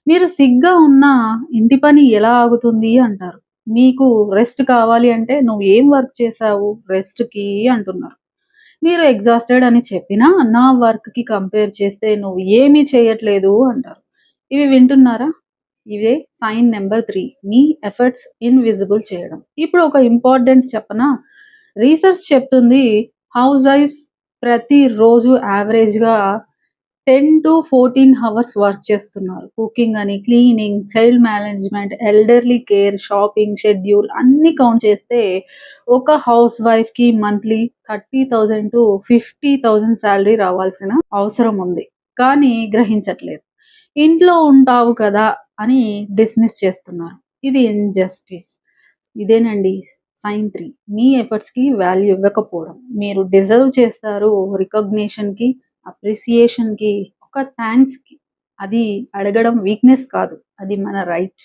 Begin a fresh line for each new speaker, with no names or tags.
మీరు సిగ్గా ఉన్నా ఇంటి పని ఎలా ఆగుతుంది అంటారు. మీకు రెస్ట్ కావాలి అంటే నువ్వు ఏం వర్క్ చేశావు రెస్ట్‌కి అంటున్నారు. మీరు ఎగ్జాస్టెడ్ అని చెప్పినా నా వర్క్‌కి కంపేర్ చేస్తే నువ్వు ఏమీ చేయట్లేదు అంటారు. ఇవి వింటున్నారా? ఇవే సైన్ నంబర్ 3 మీ ఎఫర్ట్స్ ఇన్విజిబుల్ చేయడం. ఇప్పుడు ఒక ఇంపార్టెంట్ చెప్పనా? రీసెర్చ్ చెప్తుంది హౌస్ వైఫ్స్ ప్రతిరోజు యావరేజ్‌గా 10-14 హవర్స్ వర్క్ చేస్తున్నారు. కుకింగ్ అని, cleaning, child management, elderly care, shopping, schedule అన్నీ కౌంట్ చేస్తే ఒక హౌస్ వైఫ్‌కి మంత్లీ 30,000-50,000 సాలరీ రావాల్సిన అవసరం ఉంది. కానీ గ్రహించట్లేదు. ఇంట్లో ఉంటావు కదా అని డిస్మిస్ చేస్తున్నారు. ఇది ఇన్‌జస్టిస్. ఇదేనండి సైన్ 3 మీ ఎఫర్ట్స్‌కి వాల్యూ ఇవ్వకపోవడం. మీరు డిజర్వ్ చేస్తారు రికగ్నిషన్‌కి, అప్రిసియేషన్‌కి, ఒక థాంక్స్‌కి. అది అడగడం వీక్‌నెస్ కాదు. అది మన రైట్.